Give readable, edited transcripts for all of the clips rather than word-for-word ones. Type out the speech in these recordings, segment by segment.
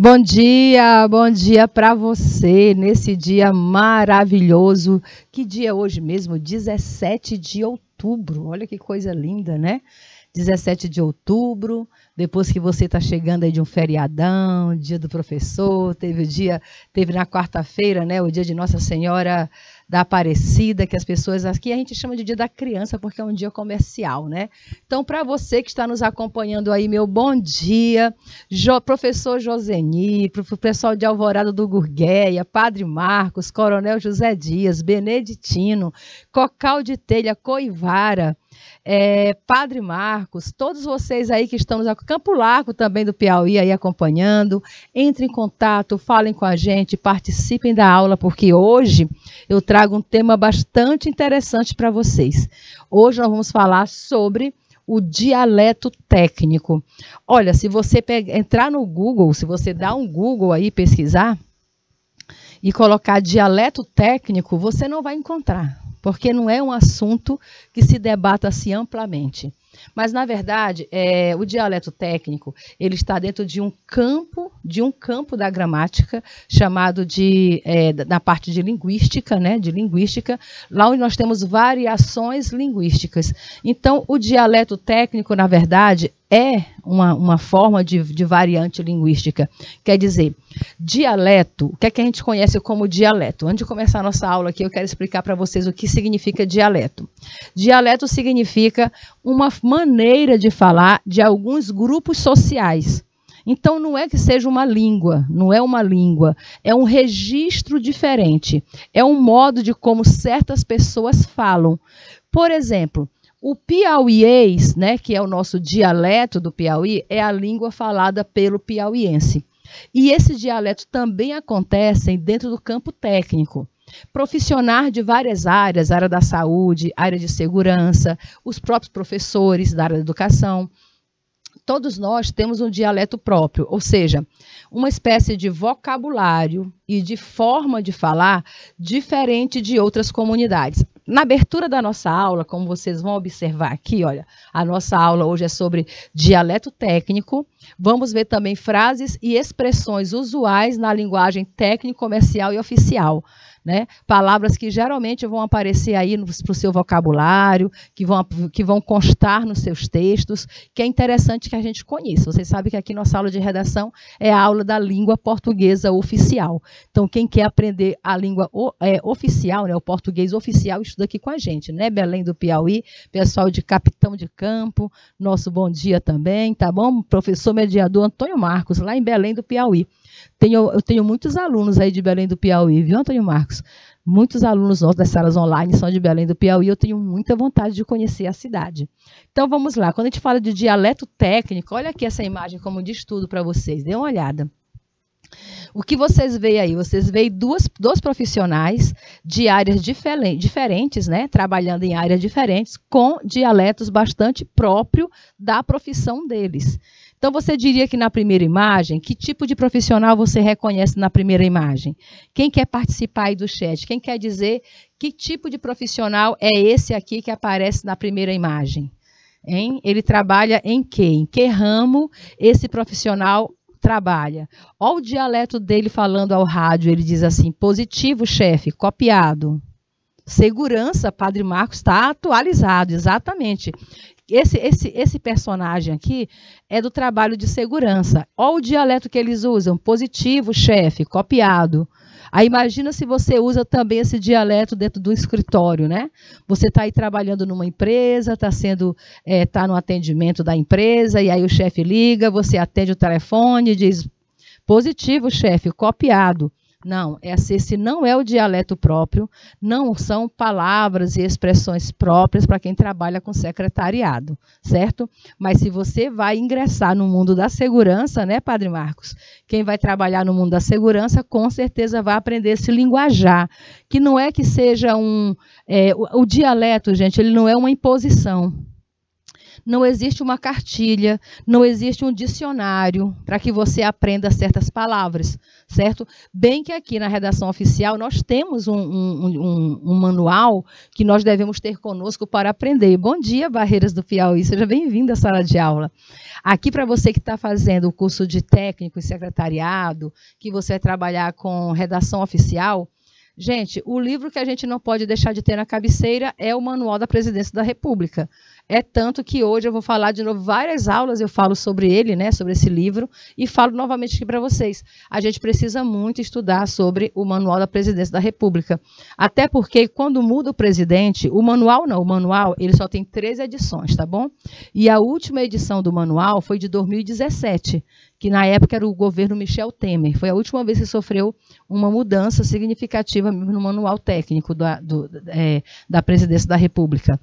Bom dia para você nesse dia maravilhoso. Que dia é hoje mesmo? 17 de outubro. Olha que coisa linda, né? 17 de outubro, depois que você está chegando aí de um feriadão, dia do professor, teve na quarta-feira, né, o dia de Nossa Senhora da Aparecida, que as pessoas aqui a gente chama de dia da criança, porque é um dia comercial, né? Então, para você que está nos acompanhando aí, meu bom dia, professor Joseni, para o pessoal de Alvorada do Gurgueia, Padre Marcos, Coronel José Dias, Beneditino, Cocal de Telha, Coivara, Padre Marcos, todos vocês aí que estão nos Campo Largo também do Piauí aí acompanhando, entrem em contato, falem com a gente, participem da aula, porque hoje eu trago um tema bastante interessante para vocês. Hoje nós vamos falar sobre o dialeto técnico. Olha, se você entrar no Google, se você dar um Google aí, pesquisar, e colocar dialeto técnico, você não vai encontrar, porque não é um assunto que se debata assim amplamente. Mas, na verdade, o dialeto técnico, ele está dentro de um campo da gramática, chamado da parte de linguística, né, lá onde nós temos variações linguísticas. Então, o dialeto técnico, na verdade, é uma forma de variante linguística. Quer dizer, dialeto, o que é que a gente conhece como dialeto? Antes de começar a nossa aula aqui, eu quero explicar para vocês o que significa dialeto. Dialeto significa uma maneira de falar de alguns grupos sociais. Então, não é que seja uma língua, não é uma língua, é um registro diferente, é um modo de como certas pessoas falam. Por exemplo, o piauiês, né, que é o nosso dialeto do Piauí, é a língua falada pelo piauiense. E esse dialeto também acontece dentro do campo técnico. Profissionais de várias áreas, área da saúde, área de segurança, os próprios professores da área da educação, todos nós temos um dialeto próprio, ou seja, uma espécie de vocabulário e de forma de falar diferente de outras comunidades. Na abertura da nossa aula, como vocês vão observar aqui, olha, a nossa aula hoje é sobre dialeto técnico. Vamos ver também frases e expressões usuais na linguagem técnico, comercial e oficial, né? Palavras que geralmente vão aparecer aí para o seu vocabulário, que vão constar nos seus textos, que é interessante que a gente conheça. Vocês sabem que aqui nossa aula de redação é a aula da língua portuguesa oficial. Então, quem quer aprender a língua oficial, né, o português oficial, estuda aqui com a gente, né? Belém do Piauí, pessoal de Capitão de Campo, nosso bom dia também, tá bom? Professor mediador Antônio Marcos, lá em Belém do Piauí. Eu tenho muitos alunos aí de Belém do Piauí, viu, Antônio Marcos? Muitos alunos nossos das salas online são de Belém do Piauí, eu tenho muita vontade de conhecer a cidade. Então, vamos lá. Quando a gente fala de dialeto técnico, olha aqui essa imagem como de estudo para vocês, dê uma olhada. O que vocês veem aí? Vocês veem dois profissionais de áreas diferentes, né? Trabalhando em áreas diferentes, com dialetos bastante próprios da profissão deles. Então, você diria que na primeira imagem, que tipo de profissional você reconhece na primeira imagem? Quem quer participar aí do chat? Quem quer dizer que tipo de profissional é esse aqui que aparece na primeira imagem? Hein? Ele trabalha em quê? Em que ramo esse profissional trabalha? Olha o dialeto dele falando ao rádio, ele diz assim, positivo, chefe, copiado. Segurança, Padre Marcos está atualizado, exatamente. Esse personagem aqui é do trabalho de segurança. Olha o dialeto que eles usam, positivo, chefe, copiado. Aí imagina se você usa também esse dialeto dentro do escritório, né? Você está aí trabalhando numa empresa, está no atendimento da empresa, e aí o chefe liga, você atende o telefone e diz, positivo, chefe, copiado. Não, esse não é o dialeto próprio, não são palavras e expressões próprias para quem trabalha com secretariado, certo? Mas se você vai ingressar no mundo da segurança, né, Padre Marcos? Quem vai trabalhar no mundo da segurança, com certeza vai aprender esse linguajar, que não é que seja o dialeto, gente, ele não é uma imposição. não existe uma cartilha, não existe um dicionário para que você aprenda certas palavras, certo? Bem que aqui na redação oficial nós temos um manual que nós devemos ter conosco para aprender. Bom dia, Barreiras do Piauí, seja bem-vindo à sala de aula. Aqui para você que está fazendo o curso de técnico e secretariado, que você vai trabalhar com redação oficial, gente, o livro que a gente não pode deixar de ter na cabeceira é o Manual da Presidência da República. É tanto que hoje eu vou falar de novo, várias aulas eu falo sobre ele, né, sobre esse livro, e falo novamente aqui para vocês. A gente precisa muito estudar sobre o Manual da Presidência da República. Até porque quando muda o presidente, o manual ele só tem 3 edições, tá bom? E a última edição do manual foi de 2017, que na época era o governo Michel Temer. Foi a última vez que sofreu uma mudança significativa no manual técnico da Presidência da República.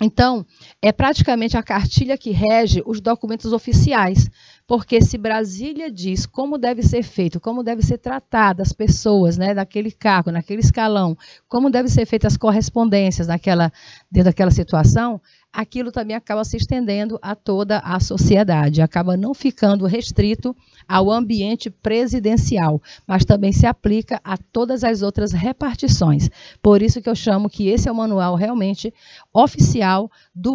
Então, é praticamente a cartilha que rege os documentos oficiais, porque se Brasília diz como deve ser feito, como deve ser tratada as pessoas, né, daquele cargo, naquele escalão, como devem ser feitas as correspondências dentro daquela situação, aquilo também acaba se estendendo a toda a sociedade, acaba não ficando restrito ao ambiente presidencial, mas também se aplica a todas as outras repartições. Por isso que eu chamo que esse é o manual realmente oficial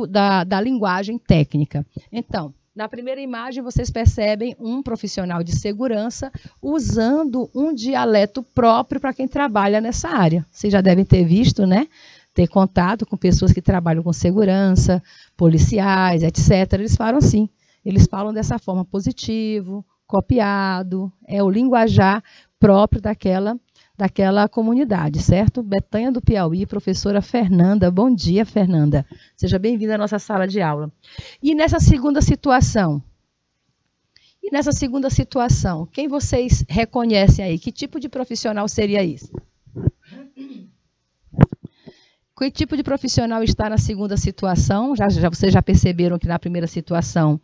da linguagem técnica. Então, na primeira imagem, vocês percebem um profissional de segurança usando um dialeto próprio para quem trabalha nessa área. Vocês já devem ter visto, né? Ter contato com pessoas que trabalham com segurança, policiais, etc. Eles falam assim, eles falam dessa forma, positivo, copiado, é o linguajar próprio daquela comunidade, certo? Betânia do Piauí, professora Fernanda, bom dia, Fernanda. Seja bem-vinda à nossa sala de aula. E nessa segunda situação, quem vocês reconhecem aí? Que tipo de profissional seria isso? Que tipo de profissional está na segunda situação? Vocês já perceberam que na primeira situação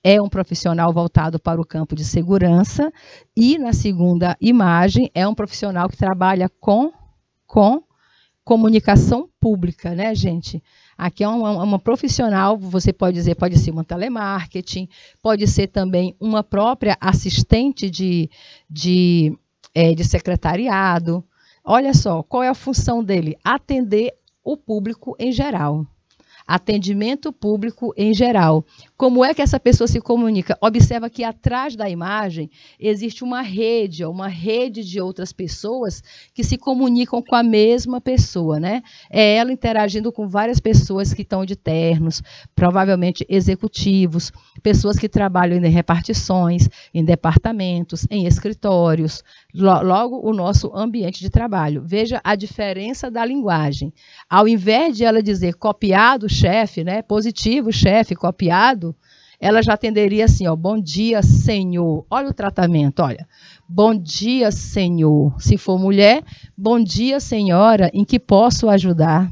é um profissional voltado para o campo de segurança e na segunda imagem é um profissional que trabalha com comunicação pública, né, gente? Aqui é uma profissional, você pode dizer, pode ser uma telemarketing, pode ser também uma própria assistente de secretariado. Olha só, qual é a função dele? Atender o público em geral. Atendimento público em geral. Como é que essa pessoa se comunica? Observa que atrás da imagem existe uma rede de outras pessoas que se comunicam com a mesma pessoa, né? É ela interagindo com várias pessoas que estão de ternos, provavelmente executivos, pessoas que trabalham em repartições, em departamentos, em escritórios, logo o nosso ambiente de trabalho. Veja a diferença da linguagem. Ao invés de ela dizer copiado, chefe, né? Positivo, chefe, copiado, ela já atenderia assim, ó, bom dia, senhor. Olha o tratamento, olha. Bom dia, senhor. Se for mulher, bom dia, senhora, em que posso ajudar?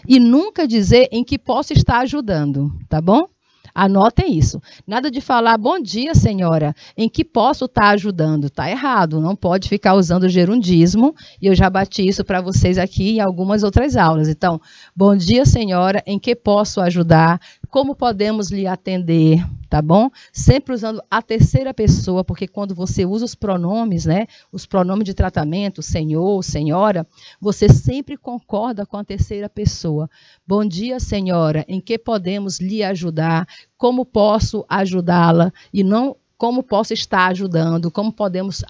E nunca dizer em que posso estar ajudando, tá bom? Anotem isso. Nada de falar, bom dia, senhora, em que posso estar ajudando? Está errado, não pode ficar usando gerundismo, e eu já bati isso para vocês aqui em algumas outras aulas. Então, bom dia, senhora, em que posso ajudar? Como podemos lhe atender? Tá bom? Sempre usando a terceira pessoa, porque quando você usa os pronomes, né, os pronomes de tratamento, senhor, senhora, você sempre concorda com a terceira pessoa. Bom dia, senhora, em que podemos lhe ajudar? Como posso ajudá-la? E não como posso estar ajudando, como podemos...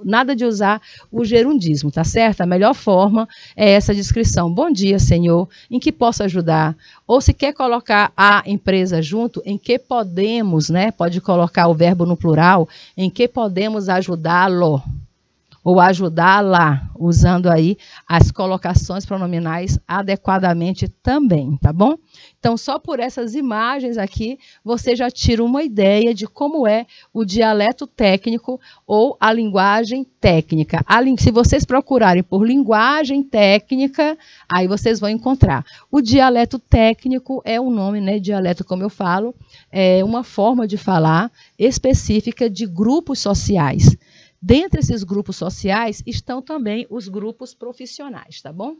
nada de usar o gerundismo, tá certo? A melhor forma é essa descrição. Bom dia, senhor, em que posso ajudar? Ou se quer colocar a empresa junto, em que podemos, né? Pode colocar o verbo no plural, em que podemos ajudá-lo? Ou ajudá-la, usando aí as colocações pronominais adequadamente também, tá bom? Então, só por essas imagens aqui, você já tira uma ideia de como é o dialeto técnico ou a linguagem técnica. Se vocês procurarem por linguagem técnica, aí vocês vão encontrar. O dialeto técnico é um nome, né? Dialeto, como eu falo, é uma forma de falar específica de grupos sociais. Dentre esses grupos sociais estão também os grupos profissionais, tá bom?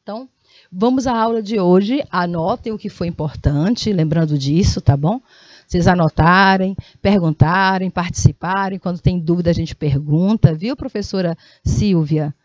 Então, vamos à aula de hoje. Anotem o que foi importante, lembrando disso, tá bom? Vocês anotarem, perguntarem, participarem. Quando tem dúvida, a gente pergunta. Viu, professora Silvia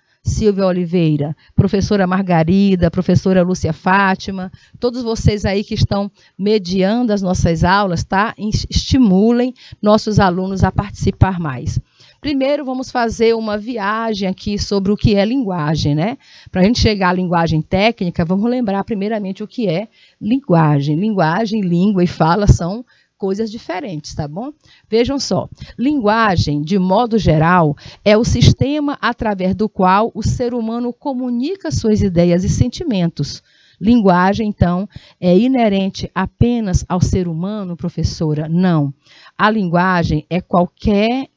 Oliveira, professora Margarida, professora Lúcia Fátima, todos vocês aí que estão mediando as nossas aulas, tá? Estimulem nossos alunos a participar mais. Primeiro, vamos fazer uma viagem aqui sobre o que é linguagem, né? Para a gente chegar à linguagem técnica, vamos lembrar primeiramente o que é linguagem. Linguagem, língua e fala são coisas diferentes, tá bom? Vejam só, linguagem, de modo geral, é o sistema através do qual o ser humano comunica suas ideias e sentimentos. Linguagem, então, é inerente apenas ao ser humano, professora? Não. A linguagem é qualquer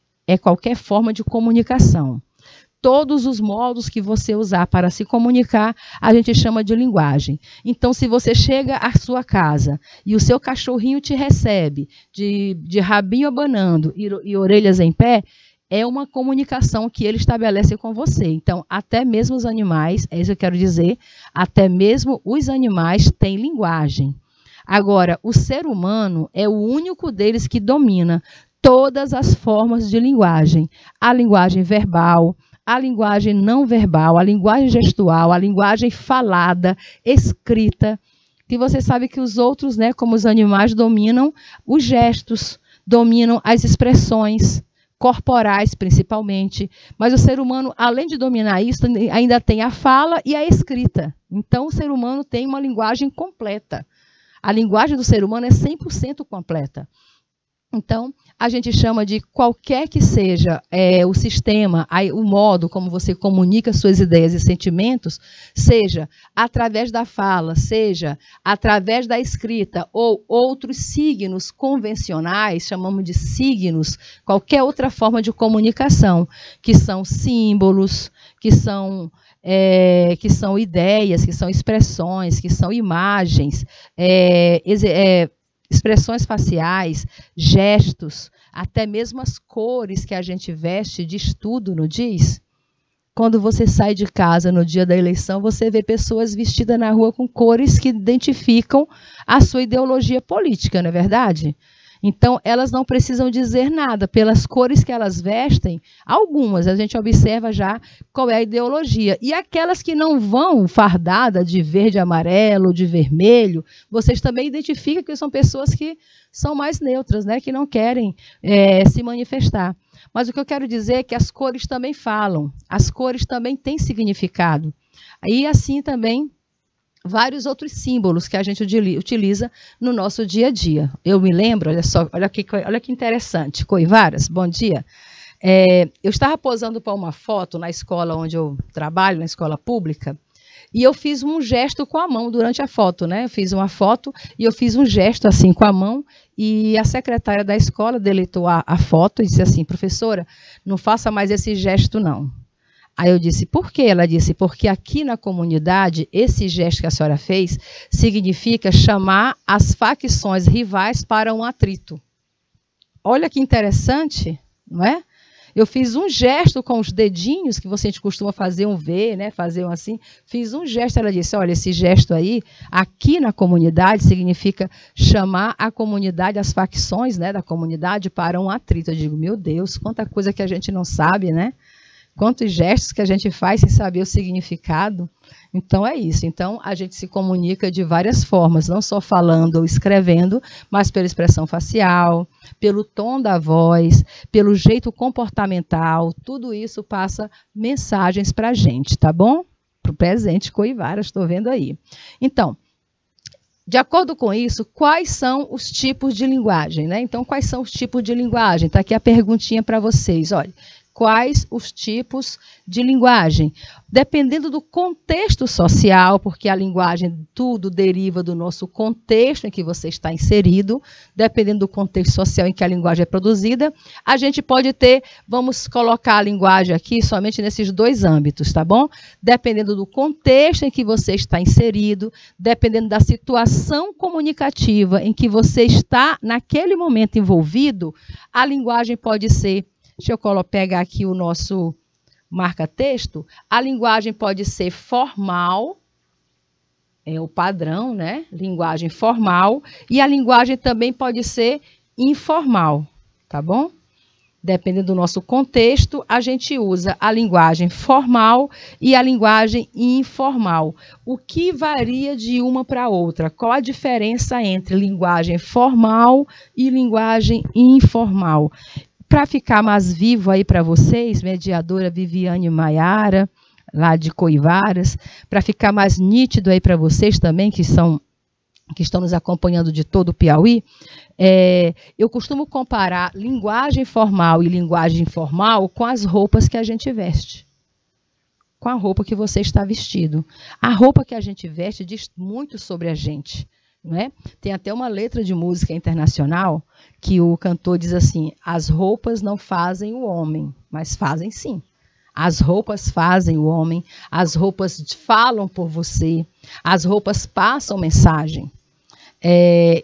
forma de comunicação. Todos os modos que você usar para se comunicar, a gente chama de linguagem. Então, se você chega à sua casa e o seu cachorrinho te recebe de rabinho abanando e orelhas em pé, é uma comunicação que ele estabelece com você. Então, até mesmo os animais, é isso que eu quero dizer, até mesmo os animais têm linguagem. Agora, o ser humano é o único deles que domina todas as formas de linguagem. A linguagem verbal, a linguagem não verbal, a linguagem gestual, a linguagem falada, escrita, que você sabe que os outros, né, como os animais, dominam os gestos, dominam as expressões corporais, principalmente. Mas o ser humano, além de dominar isso, ainda tem a fala e a escrita. Então, o ser humano tem uma linguagem completa. A linguagem do ser humano é 100% completa. Então, a gente chama de qualquer que seja o sistema, o modo como você comunica suas ideias e sentimentos, seja através da fala, seja através da escrita ou outros signos convencionais, chamamos de signos, qualquer outra forma de comunicação, que são símbolos, que são ideias, que são expressões, que são imagens, expressões faciais, gestos, até mesmo as cores que a gente veste, diz tudo, não diz? Quando você sai de casa no dia da eleição, você vê pessoas vestidas na rua com cores que identificam a sua ideologia política, não é verdade? Então, elas não precisam dizer nada. Pelas cores que elas vestem, algumas, a gente observa já qual é a ideologia. E aquelas que não vão fardada de verde, amarelo, de vermelho, vocês também identificam que são pessoas que são mais neutras, né? Que não querem se manifestar. Mas o que eu quero dizer é que as cores também falam. As cores também têm significado. E assim também vários outros símbolos que a gente utiliza no nosso dia a dia. Eu me lembro, olha só, olha que interessante. Coivaras, bom dia. Eu estava posando para uma foto na escola onde eu trabalho, na escola pública, e eu fiz um gesto com a mão durante a foto, né? Eu fiz uma foto e eu fiz um gesto assim com a mão, e a secretária da escola deletou a foto e disse assim: professora, não faça mais esse gesto não. Aí eu disse, por quê? Ela disse, porque aqui na comunidade, esse gesto que a senhora fez significa chamar as facções rivais para um atrito. Olha que interessante, não é? Eu fiz um gesto com os dedinhos, que você costuma fazer um V, né? Fazer um assim. Fiz um gesto, ela disse, olha, esse gesto aí, aqui na comunidade, significa chamar a comunidade, as facções, né, da comunidade para um atrito. Eu digo, meu Deus, quanta coisa que a gente não sabe, né? Quantos gestos que a gente faz sem saber o significado. Então, é isso. Então, a gente se comunica de várias formas, não só falando ou escrevendo, mas pela expressão facial, pelo tom da voz, pelo jeito comportamental. Tudo isso passa mensagens para a gente, tá bom? Para o presente, Coivara, estou vendo aí. Então, de acordo com isso, quais são os tipos de linguagem, né? Então, quais são os tipos de linguagem? Está aqui a perguntinha para vocês, olha. Quais os tipos de linguagem? Dependendo do contexto social, porque a linguagem tudo deriva do nosso contexto em que você está inserido, dependendo do contexto social em que a linguagem é produzida, a gente pode ter, vamos colocar a linguagem aqui somente nesses dois âmbitos, tá bom? Dependendo do contexto em que você está inserido, dependendo da situação comunicativa em que você está naquele momento envolvido, a linguagem pode ser. Deixa eu pegar aqui o nosso marca-texto. A linguagem pode ser formal, é o padrão, né? Linguagem formal, e a linguagem também pode ser informal, tá bom? Dependendo do nosso contexto, a gente usa a linguagem formal e a linguagem informal. O que varia de uma para outra? Qual a diferença entre linguagem formal e linguagem informal? Para ficar mais vivo aí para vocês, mediadora Viviane Maiara, lá de Coivaras, para ficar mais nítido aí para vocês também, que estão nos acompanhando de todo o Piauí, eu costumo comparar linguagem formal e linguagem informal com as roupas que a gente veste, com a roupa que você está vestido. A roupa que a gente veste diz muito sobre a gente, não é? Tem até uma letra de música internacional que o cantor diz assim: as roupas não fazem o homem, mas fazem sim. As roupas fazem o homem, as roupas falam por você, as roupas passam mensagem.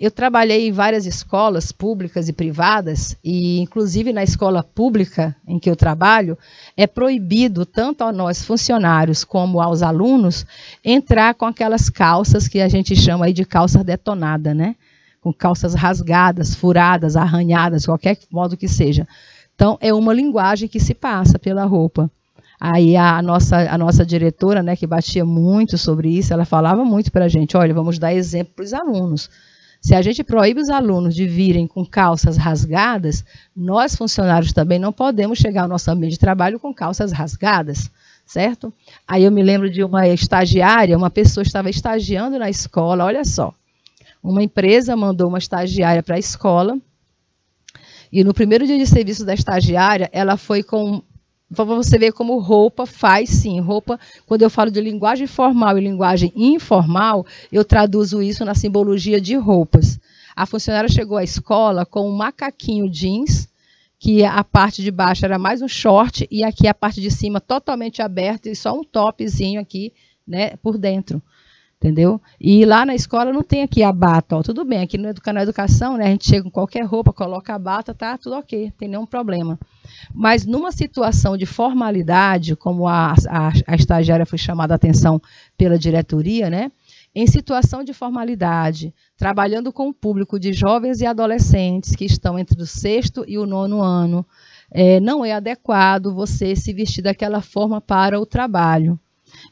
Eu trabalhei em várias escolas públicas e privadas, e inclusive na escola pública em que eu trabalho, é proibido tanto a nós funcionários como aos alunos entrar com aquelas calças que a gente chama aí de calça detonada, né? Com calças rasgadas, furadas, arranhadas, qualquer modo que seja. Então, é uma linguagem que se passa pela roupa. Aí a nossa diretora, né, que batia muito sobre isso, ela falava muito para a gente: olha, vamos dar exemplo para os alunos. Se a gente proíbe os alunos de virem com calças rasgadas, nós funcionários também não podemos chegar ao nosso ambiente de trabalho com calças rasgadas, certo? Aí eu me lembro de uma estagiária, uma pessoa estava estagiando na escola, olha só, uma empresa mandou uma estagiária para a escola, e no primeiro dia de serviço da estagiária, ela foi com... Para você ver como roupa faz, sim. Roupa, quando eu falo de linguagem formal e linguagem informal, eu traduzo isso na simbologia de roupas. A funcionária chegou à escola com um macaquinho jeans, que a parte de baixo era mais um short, e aqui a parte de cima totalmente aberta e só um topzinho aqui, né, por dentro. Entendeu? E lá na escola não tem aqui a bata, ó, tudo bem, aqui no na educação, né, a gente chega com qualquer roupa, coloca a bata, tá tudo ok, não tem nenhum problema. Mas numa situação de formalidade, como a estagiária foi chamada a atenção pela diretoria, né, em situação de formalidade, trabalhando com o público de jovens e adolescentes que estão entre o 6º e o 9º ano, não é adequado você se vestir daquela forma para o trabalho.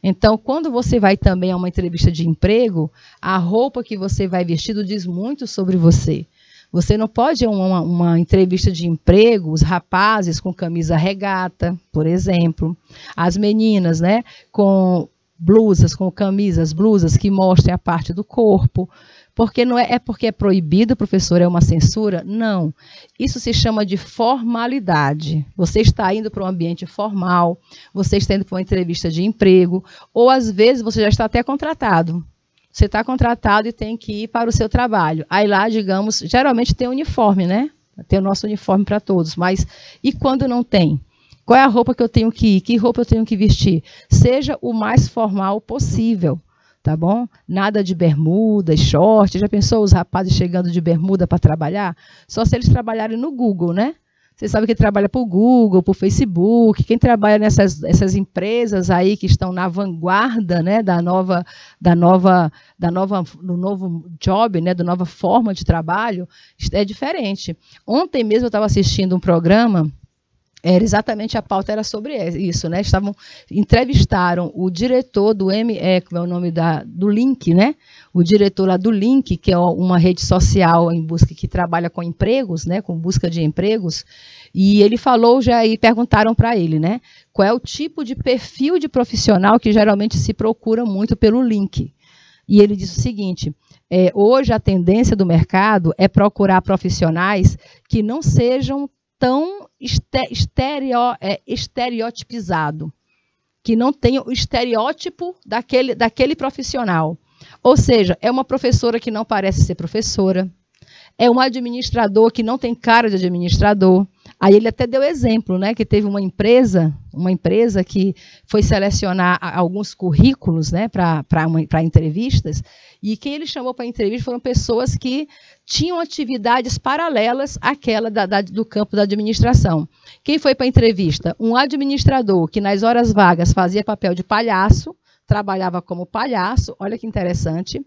Então, quando você vai também a uma entrevista de emprego, a roupa que você vai vestido diz muito sobre você. Você não pode ir a uma entrevista de emprego, os rapazes com camisa regata, por exemplo, as meninas, né, com blusas, com camisas, blusas que mostrem a parte do corpo. Porque não é porque é proibido, professor, é uma censura? Não. Isso se chama de formalidade. Você está indo para um ambiente formal, você está indo para uma entrevista de emprego, ou às vezes você já está até contratado. Você está contratado e tem que ir para o seu trabalho. Aí lá, digamos, geralmente tem uniforme, né? Tem o nosso uniforme para todos, mas e quando não tem? Qual é a roupa que eu tenho que ir? Que roupa eu tenho que vestir? Seja o mais formal possível. Tá bom? Nada de bermuda, short. Já pensou os rapazes chegando de bermuda para trabalhar? Só se eles trabalharem no Google, né? Você sabe que trabalha para o Google, para o Facebook, quem trabalha nessas empresas aí que estão na vanguarda, né, do novo job, né, da nova forma de trabalho, é diferente. Ontem mesmo eu estava assistindo um programa. Exatamente, a pauta era sobre isso, né? Entrevistaram o diretor do como é o nome do Link, né? O diretor lá do Link, que é uma rede social que trabalha com empregos, né? Com busca de empregos, e ele falou e perguntaram para ele, né? Qual é o tipo de perfil de profissional que geralmente se procura muito pelo Link. E ele disse o seguinte: hoje a tendência do mercado é procurar profissionais que não sejam tão estereotipizado, que não tenha o estereótipo daquele profissional. Ou seja, é uma professora que não parece ser professora, é um administrador que não tem cara de administrador. Aí ele até deu exemplo, né, que teve uma empresa que foi selecionar alguns currículos, né, para entrevistas, e quem ele chamou para entrevista foram pessoas que tinham atividades paralelas àquela do campo da administração. Quem foi para a entrevista? Um administrador que nas horas vagas fazia papel de palhaço, trabalhava como palhaço, olha que interessante.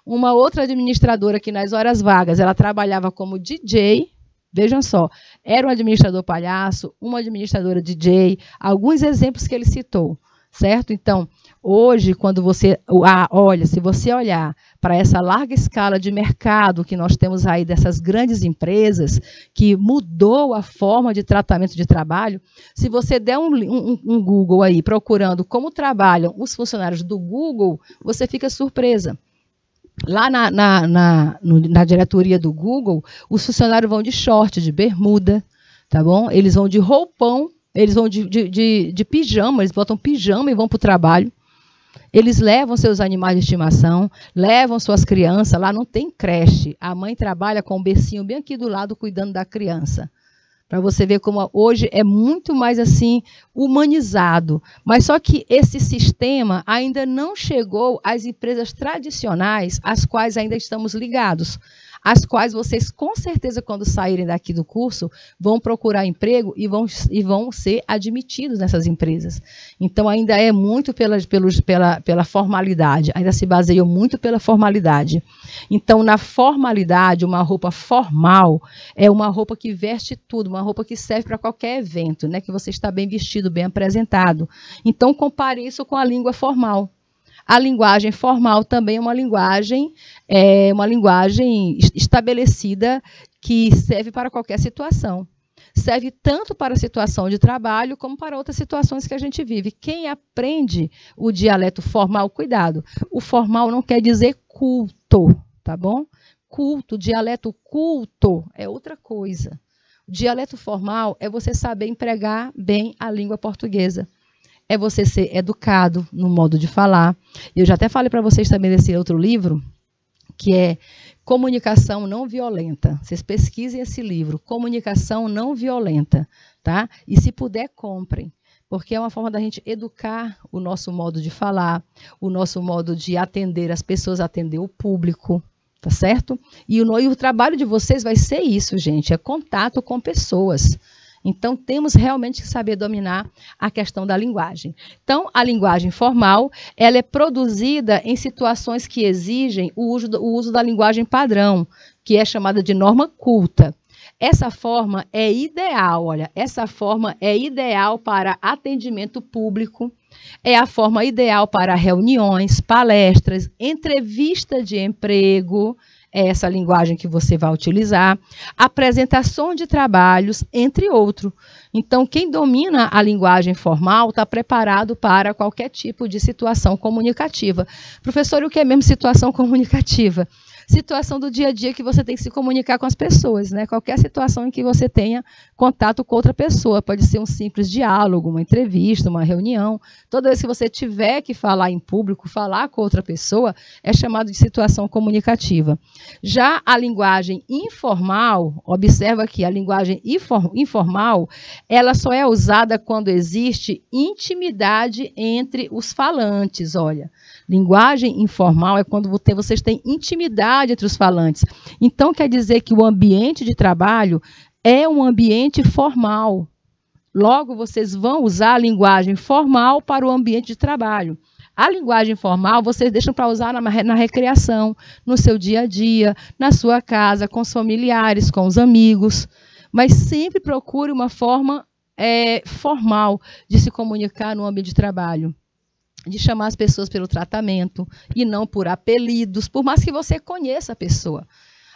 Uma outra administradora que nas horas vagas, ela trabalhava como DJ, vejam só, era um administrador palhaço, uma administradora DJ, alguns exemplos que ele citou, certo? Então, hoje, quando você olha, se você olhar para essa larga escala de mercado que nós temos aí dessas grandes empresas, que mudou a forma de tratamento de trabalho, se você der um Google aí procurando como trabalham os funcionários do Google, você fica surpresa. Lá na diretoria do Google, os funcionários vão de short, de bermuda, tá bom? Eles vão de roupão, eles vão de pijama, eles botam pijama e vão para o trabalho. Eles levam seus animais de estimação, levam suas crianças, lá não tem creche. A mãe trabalha com um bercinho bem aqui do lado, cuidando da criança. Para você ver como hoje é muito mais assim humanizado. Mas só que esse sistema ainda não chegou às empresas tradicionais, às quais ainda estamos ligados, às quais vocês, com certeza, quando saírem daqui do curso, vão procurar emprego e vão ser admitidos nessas empresas. Então, ainda é muito pela formalidade, ainda se baseia muito pela formalidade. Então, na formalidade, uma roupa formal é uma roupa que veste tudo, uma roupa que serve para qualquer evento, né? Que você está bem vestido, bem apresentado. Então, compare isso com a língua formal. A linguagem formal também é uma linguagem estabelecida que serve para qualquer situação. Serve tanto para a situação de trabalho como para outras situações que a gente vive. Quem aprende o dialeto formal, cuidado, o formal não quer dizer culto, tá bom? Culto, dialeto culto é outra coisa. O dialeto formal é você saber empregar bem a língua portuguesa. É você ser educado no modo de falar. Eu já até falei para vocês também desse outro livro, que é Comunicação Não Violenta. Vocês pesquisem esse livro, Comunicação Não Violenta, tá? E se puder, comprem, porque é uma forma da gente educar o nosso modo de falar, o nosso modo de atender as pessoas, atender o público, tá certo? E o trabalho de vocês vai ser isso, gente, é contato com pessoas. Então, temos realmente que saber dominar a questão da linguagem. Então, a linguagem formal, ela é produzida em situações que exigem o uso da linguagem padrão, que é chamada de norma culta. Essa forma é ideal, olha, essa forma é ideal para atendimento público, é a forma ideal para reuniões, palestras, entrevista de emprego, é essa linguagem que você vai utilizar, apresentação de trabalhos, entre outros. Então, quem domina a linguagem formal está preparado para qualquer tipo de situação comunicativa. Professor, o que é mesmo situação comunicativa? Situação do dia a dia que você tem que se comunicar com as pessoas, né? Qualquer situação em que você tenha contato com outra pessoa. Pode ser um simples diálogo, uma entrevista, uma reunião. Toda vez que você tiver que falar em público, falar com outra pessoa, é chamado de situação comunicativa. Já a linguagem informal, observa aqui, a linguagem informal, ela só é usada quando existe intimidade entre os falantes, olha. Linguagem informal é quando vocês têm intimidade entre os falantes. Então, quer dizer que o ambiente de trabalho é um ambiente formal. Logo, vocês vão usar a linguagem formal para o ambiente de trabalho. A linguagem formal vocês deixam para usar na recreação, no seu dia a dia, na sua casa, com os familiares, com os amigos. Mas sempre procure uma forma formal de se comunicar no ambiente de trabalho. De chamar as pessoas pelo tratamento e não por apelidos, por mais que você conheça a pessoa.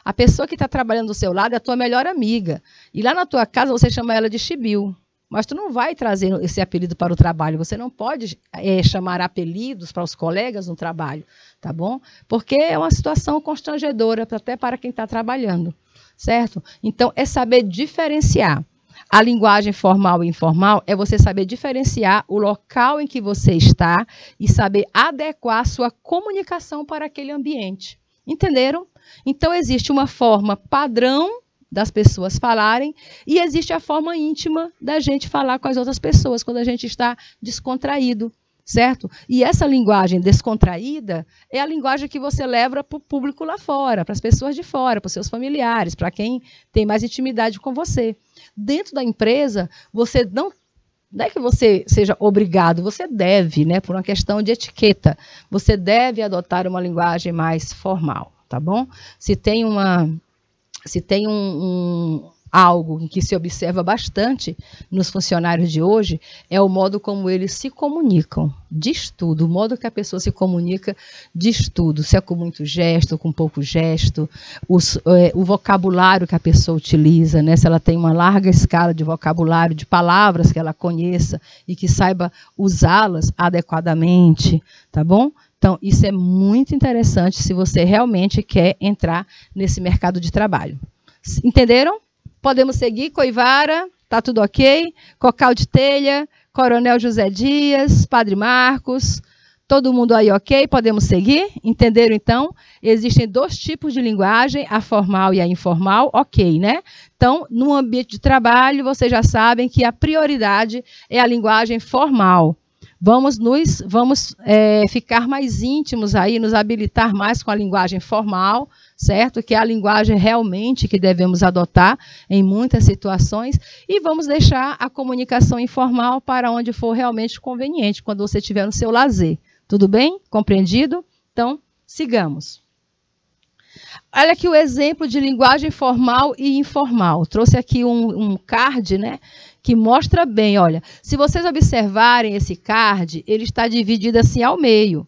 A pessoa que está trabalhando do seu lado é a tua melhor amiga. E lá na tua casa você chama ela de Chibiu. Mas tu não vai trazer esse apelido para o trabalho. Você não pode chamar apelidos para os colegas no trabalho, tá bom? Porque é uma situação constrangedora até para quem está trabalhando, certo? Então, é saber diferenciar. A linguagem formal e informal é você saber diferenciar o local em que você está e saber adequar a sua comunicação para aquele ambiente. Entenderam? Então, existe uma forma padrão das pessoas falarem e existe a forma íntima da gente falar com as outras pessoas quando a gente está descontraído, certo? E essa linguagem descontraída é a linguagem que você leva para o público lá fora, para as pessoas de fora, para os seus familiares, para quem tem mais intimidade com você. Dentro da empresa, você não Não é que você seja obrigado, você deve, né, por uma questão de etiqueta, você deve adotar uma linguagem mais formal, tá bom? Se tem algo em que se observa bastante nos funcionários de hoje, é o modo como eles se comunicam, diz tudo, o modo que a pessoa se comunica diz tudo, se é com muito gesto, com pouco gesto, o vocabulário que a pessoa utiliza, né? Se ela tem uma larga escala de vocabulário, de palavras que ela conheça e que saiba usá-las adequadamente, tá bom? Então, isso é muito interessante se você realmente quer entrar nesse mercado de trabalho. Entenderam? Podemos seguir, Coivara, tá tudo ok? Cocal de Telha, Coronel José Dias, Padre Marcos, todo mundo aí ok? Podemos seguir? Entenderam então? Existem 2 tipos de linguagem, a formal e a informal, ok, né? Então, no ambiente de trabalho, vocês já sabem que a prioridade é a linguagem formal. Vamos ficar mais íntimos aí, nos habilitar mais com a linguagem formal, certo? Que é a linguagem realmente que devemos adotar em muitas situações, e vamos deixar a comunicação informal para onde for realmente conveniente, quando você estiver no seu lazer. Tudo bem? Compreendido? Então, sigamos. Olha aqui o exemplo de linguagem formal e informal. Trouxe aqui um card, né? Que mostra bem, olha, se vocês observarem esse card, ele está dividido assim ao meio.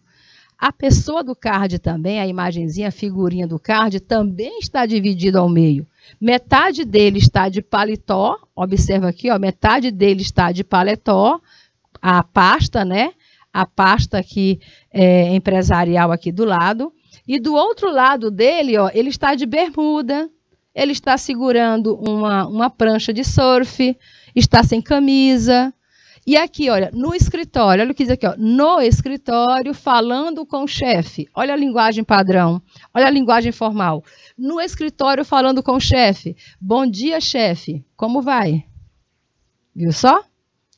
A pessoa do card também, a imagenzinha, a figurinha do card, também está dividida ao meio. Metade dele está de paletó, observa aqui, ó, metade dele está de paletó, a pasta, né? A pasta aqui empresarial aqui do lado. E do outro lado dele, ó, ele está de bermuda, ele está segurando uma prancha de surf, está sem camisa. E aqui, olha, no escritório, olha o que diz aqui, ó, no escritório, falando com o chefe. Olha a linguagem padrão, olha a linguagem formal. No escritório, falando com o chefe. Bom dia, chefe. Como vai? Viu só?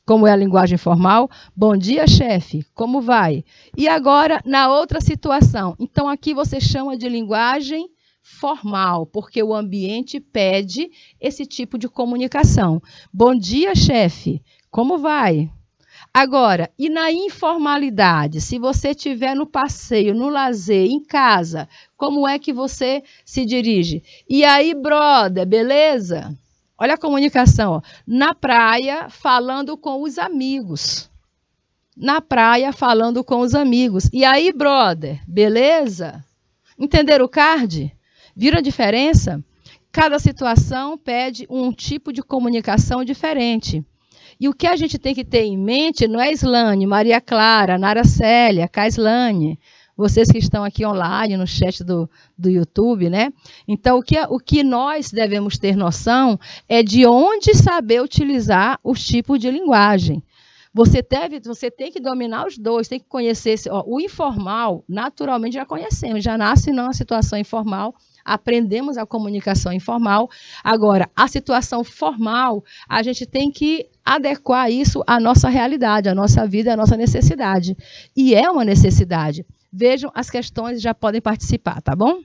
Como é a linguagem formal? Bom dia, chefe. Como vai? E agora, na outra situação. Então, aqui você chama de linguagem formal, porque o ambiente pede esse tipo de comunicação. Bom dia, chefe. Como vai? Agora, e na informalidade? Se você estiver no passeio, no lazer, em casa, como é que você se dirige? E aí, brother, beleza? Olha a comunicação, ó. Na praia, falando com os amigos. Na praia, falando com os amigos. E aí, brother, beleza? Entenderam o card? Viram a diferença? Cada situação pede um tipo de comunicação diferente. E o que a gente tem que ter em mente não é Islane, Maria Clara, Nara Célia, Caislane, vocês que estão aqui online no chat do YouTube, né? Então, o que nós devemos ter noção é de onde saber utilizar os tipos de linguagem. Você tem que dominar os dois, tem que conhecer. O informal, naturalmente, já conhecemos, já nasce numa situação informal, aprendemos a comunicação informal. Agora, a situação formal, a gente tem que adequar isso à nossa realidade, à nossa vida, à nossa necessidade. E é uma necessidade. Vejam as questões e já podem participar, tá bom?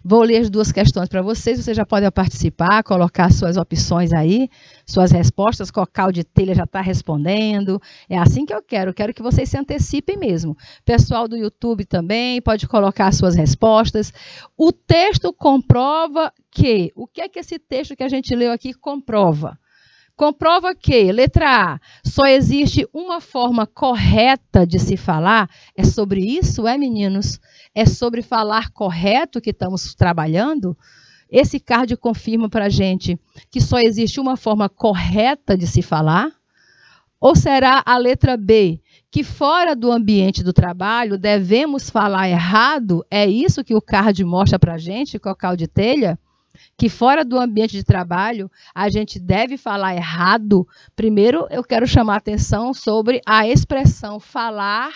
Vou ler as 2 questões para vocês, vocês já podem participar, colocar suas opções aí, suas respostas. Cocal de Telha já está respondendo. É assim que eu quero que vocês se antecipem mesmo. Pessoal do YouTube também pode colocar suas respostas. O texto comprova que... O que é que esse texto que a gente leu aqui comprova? Comprova que, letra A, só existe uma forma correta de se falar. É sobre isso, meninos? É sobre falar correto que estamos trabalhando? Esse card confirma para a gente que só existe uma forma correta de se falar? Ou será a letra B, que fora do ambiente do trabalho devemos falar errado? É isso que o card mostra para a gente, Cocal de Telha? Que fora do ambiente de trabalho a gente deve falar errado? Primeiro, eu quero chamar a atenção sobre a expressão falar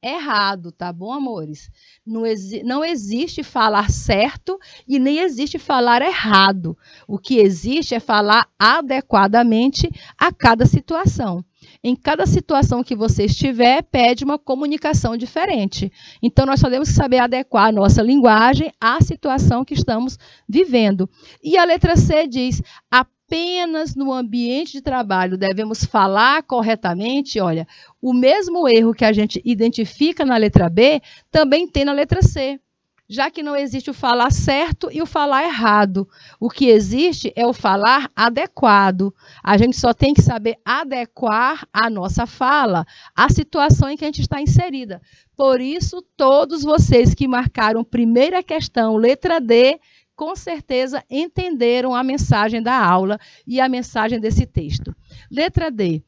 errado, tá bom, amores? Não existe falar certo e nem existe falar errado. O que existe é falar adequadamente a cada situação. Em cada situação que você estiver, pede uma comunicação diferente. Então, nós só temos que saber adequar a nossa linguagem à situação que estamos vivendo. E a letra C diz, a apenas no ambiente de trabalho devemos falar corretamente, olha, o mesmo erro que a gente identifica na letra B, também tem na letra C. Já que não existe o falar certo e o falar errado. O que existe é o falar adequado. A gente só tem que saber adequar a nossa fala à situação em que a gente está inserida. Por isso, todos vocês que marcaram primeira questão, letra D, com certeza entenderam a mensagem da aula e a mensagem desse texto. Letra D.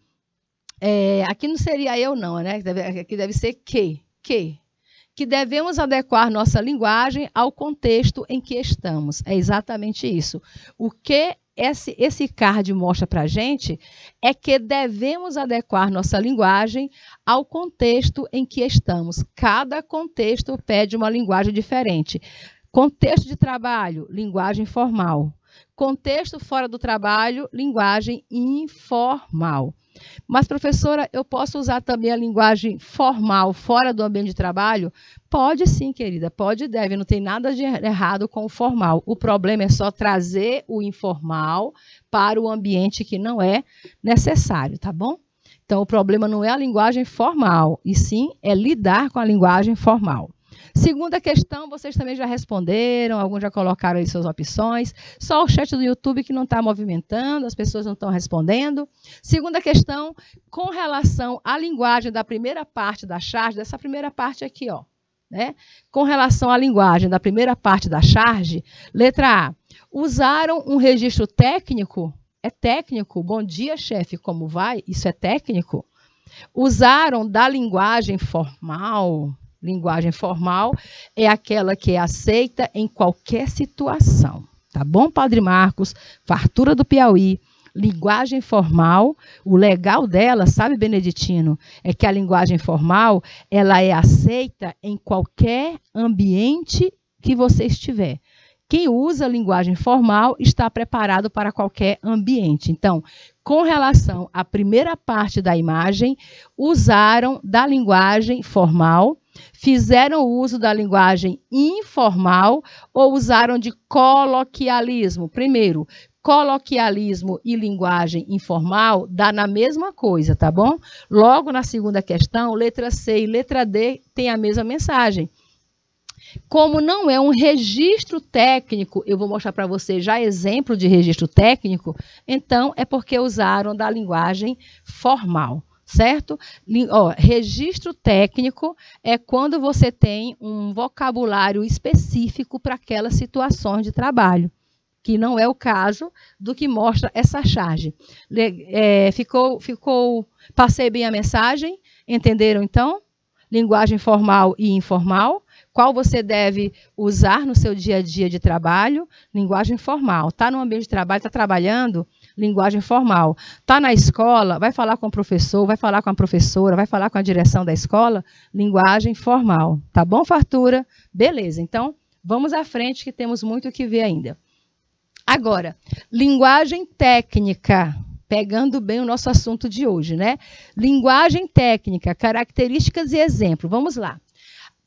Aqui não seria eu não, né? Aqui deve ser que devemos adequar nossa linguagem ao contexto em que estamos. É exatamente isso. O que esse card mostra para a gente é que devemos adequar nossa linguagem ao contexto em que estamos. Cada contexto pede uma linguagem diferente. Contexto de trabalho, linguagem formal. Contexto fora do trabalho, linguagem informal. Mas, professora, eu posso usar também a linguagem formal fora do ambiente de trabalho? Pode sim, querida, pode e deve, não tem nada de errado com o formal. O problema é só trazer o informal para o ambiente que não é necessário, tá bom? Então, o problema não é a linguagem formal, e sim é lidar com a linguagem formal. Segunda questão, vocês também já responderam, alguns já colocaram aí suas opções, só o chat do YouTube que não está movimentando, as pessoas não estão respondendo. Segunda questão, com relação à linguagem da primeira parte da charge, dessa primeira parte aqui, ó, né? Com relação à linguagem da primeira parte da charge, letra A, usaram um registro técnico? É técnico? Bom dia, chefe, como vai? Isso é técnico? Usaram da linguagem formal? Linguagem formal é aquela que é aceita em qualquer situação. Tá bom, Padre Marcos? Fartura do Piauí. Linguagem formal, o legal dela, sabe, Beneditino, é que a linguagem formal, ela é aceita em qualquer ambiente que você estiver. Quem usa a linguagem formal está preparado para qualquer ambiente. Então, com relação à primeira parte da imagem, usaram da linguagem formal, fizeram uso da linguagem informal ou usaram de coloquialismo? Primeiro, coloquialismo e linguagem informal dá na mesma coisa, tá bom? Logo na segunda questão, letra C e letra D têm a mesma mensagem. Como não é um registro técnico, eu vou mostrar para você já exemplo de registro técnico, então é porque usaram da linguagem formal. Certo? Registro técnico é quando você tem um vocabulário específico para aquelas situações de trabalho, que não é o caso do que mostra essa charge. Passei bem a mensagem? Entenderam então? Linguagem formal e informal. Qual você deve usar no seu dia a dia de trabalho? Linguagem formal. Está no ambiente de trabalho, está trabalhando? Linguagem formal. Está na escola, vai falar com o professor, vai falar com a professora, vai falar com a direção da escola? Linguagem formal. Tá bom, Fartura? Beleza, então vamos à frente que temos muito o que ver ainda. Agora, linguagem técnica. Pegando bem o nosso assunto de hoje, né? Linguagem técnica, características e exemplo. Vamos lá.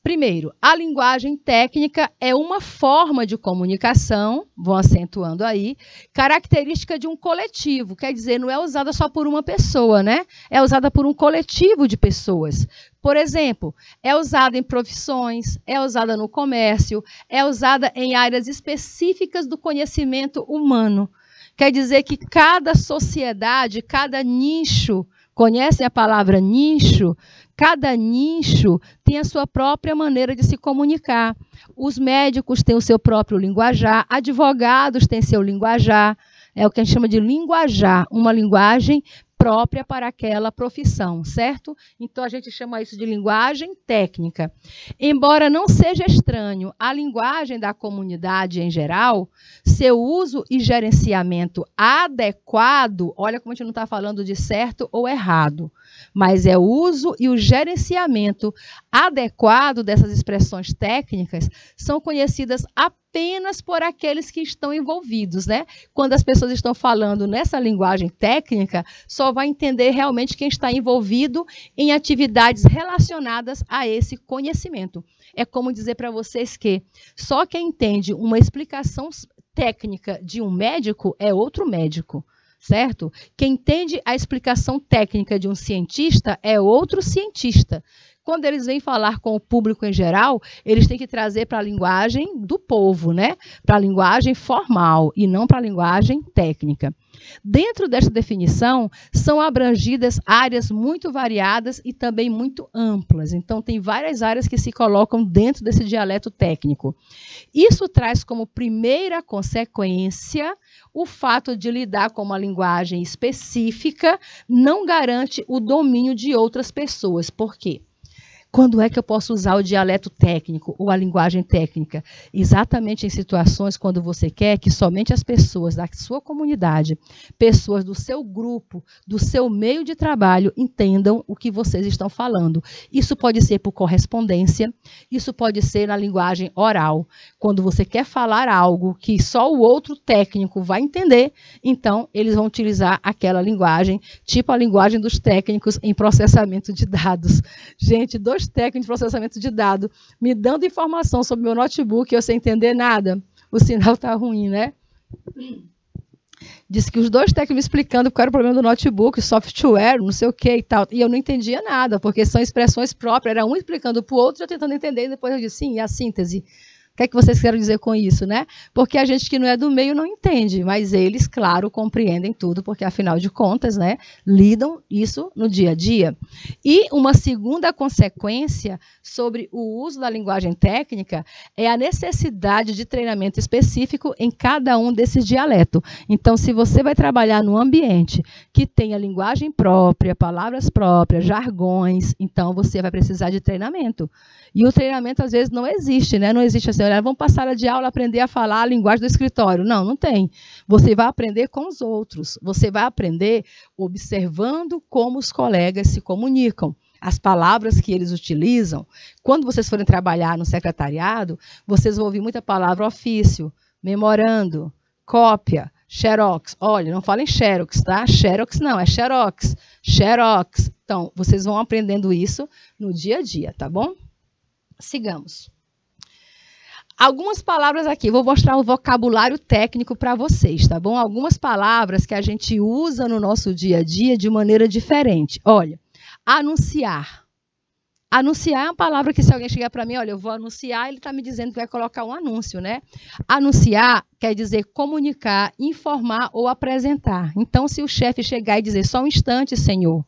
Primeiro, a linguagem técnica é uma forma de comunicação, vou acentuando aí, característica de um coletivo, quer dizer, não é usada só por uma pessoa, né? É usada por um coletivo de pessoas. Por exemplo, é usada em profissões, é usada no comércio, é usada em áreas específicas do conhecimento humano. Quer dizer que cada sociedade, cada nicho, conhecem a palavra nicho? Cada nicho tem a sua própria maneira de se comunicar. Os médicos têm o seu próprio linguajar, advogados têm seu linguajar, é o que a gente chama de linguajar, uma linguagem própria para aquela profissão, certo? Então, a gente chama isso de linguagem técnica. Embora não seja estranho à linguagem da comunidade em geral, seu uso e gerenciamento adequado, olha como a gente não está falando de certo ou errado, mas é o uso e o gerenciamento adequado dessas expressões técnicas são conhecidas apenas por aqueles que estão envolvidos, né? Quando as pessoas estão falando nessa linguagem técnica, só vai entender realmente quem está envolvido em atividades relacionadas a esse conhecimento. É como dizer para vocês que só quem entende uma explicação técnica de um médico é outro médico, certo? Quem entende a explicação técnica de um cientista é outro cientista. Quando eles vêm falar com o público em geral, eles têm que trazer para a linguagem do povo, né? Para a linguagem formal e não para a linguagem técnica. Dentro desta definição, são abrangidas áreas muito variadas e também muito amplas. Então, tem várias áreas que se colocam dentro desse dialeto técnico. Isso traz como primeira consequência o fato de lidar com uma linguagem específica não garante o domínio de outras pessoas. Por quê? Quando é que eu posso usar o dialeto técnico ou a linguagem técnica? Exatamente em situações quando você quer que somente as pessoas da sua comunidade, pessoas do seu grupo, do seu meio de trabalho, entendam o que vocês estão falando. Isso pode ser por correspondência, isso pode ser na linguagem oral. Quando você quer falar algo que só o outro técnico vai entender, então eles vão utilizar aquela linguagem, tipo a linguagem dos técnicos em processamento de dados. Gente, dois técnicos de processamento de dados me dando informação sobre meu notebook e eu sem entender nada, o sinal está ruim, né? Disse que os dois técnicos me explicando qual era o problema do notebook, software, não sei o que e tal, e eu não entendia nada, porque são expressões próprias, era um explicando para o outro, eu tentando entender, e depois eu disse, sim, e a síntese? O que é que vocês querem dizer com isso, né? Porque a gente que não é do meio não entende, mas eles, claro, compreendem tudo, porque afinal de contas, né, lidam isso no dia a dia. E uma segunda consequência sobre o uso da linguagem técnica é a necessidade de treinamento específico em cada um desses dialetos. Então, se você vai trabalhar num ambiente que tenha linguagem própria, palavras próprias, jargões, então você vai precisar de treinamento. E o treinamento, às vezes, não existe, né? Não existe assim, olha, vamos passar a de aula aprender a falar a linguagem do escritório. Não, não tem. Você vai aprender com os outros. Você vai aprender observando como os colegas se comunicam. As palavras que eles utilizam. Quando vocês forem trabalhar no secretariado, vocês vão ouvir muita palavra ofício, memorando, cópia, xerox. Olha, não falem xerox, tá? Xerox não, é xerox. Xerox. Então, vocês vão aprendendo isso no dia a dia, tá bom? Sigamos. Algumas palavras aqui, vou mostrar o vocabulário técnico para vocês, tá bom? Algumas palavras que a gente usa no nosso dia a dia de maneira diferente. Olha, anunciar. Anunciar é uma palavra que se alguém chegar para mim, olha, eu vou anunciar, ele está me dizendo que vai colocar um anúncio, né? Anunciar quer dizer comunicar, informar ou apresentar. Então, se o chefe chegar e dizer, só um instante, senhor,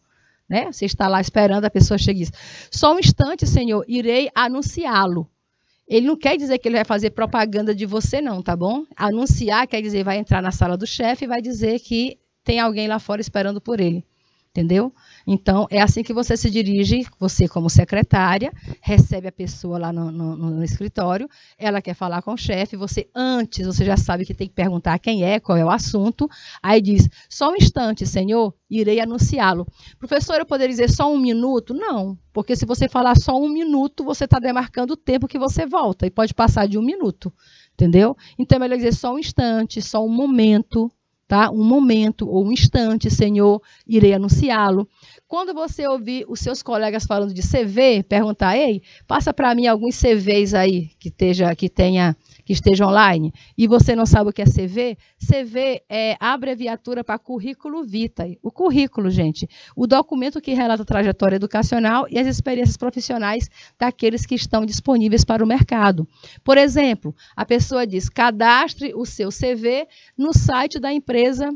né? Você está lá esperando a pessoa chegar e diz, só um instante, senhor, irei anunciá-lo. Ele não quer dizer que ele vai fazer propaganda de você, não, tá bom? Anunciar quer dizer, vai entrar na sala do chefe e vai dizer que tem alguém lá fora esperando por ele. Entendeu? Então, é assim que você se dirige, você como secretária, recebe a pessoa lá no escritório, ela quer falar com o chefe, você já sabe que tem que perguntar quem é, qual é o assunto, aí diz, só um instante, senhor, irei anunciá-lo. Professor, eu poderia dizer só um minuto? Não, porque se você falar só um minuto, você está demarcando o tempo que você volta, e pode passar de um minuto, entendeu? Então, é melhor dizer só um instante, só um momento, tá? Um momento ou um instante, senhor, irei anunciá-lo. Quando você ouvir os seus colegas falando de CV, perguntar, ei, passa para mim alguns CVs aí que esteja online, e você não sabe o que é CV? CV é a abreviatura para currículo vitae. O currículo, gente, o documento que relata a trajetória educacional e as experiências profissionais daqueles que estão disponíveis para o mercado. Por exemplo, a pessoa diz, cadastre o seu CV no site da empresa.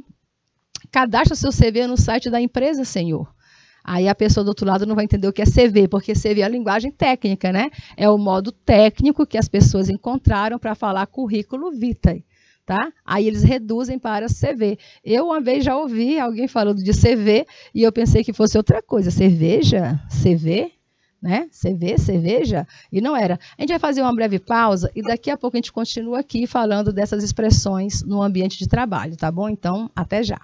Cadastre o seu CV no site da empresa, senhor. Aí a pessoa do outro lado não vai entender o que é CV, porque CV é a linguagem técnica, né? É o modo técnico que as pessoas encontraram para falar currículo vitae, tá? Aí eles reduzem para CV. Eu uma vez já ouvi alguém falando de CV e eu pensei que fosse outra coisa. Cerveja? CV? Né? CV, cerveja? E não era. A gente vai fazer uma breve pausa e daqui a pouco a gente continua aqui falando dessas expressões no ambiente de trabalho, tá bom? Então, até já.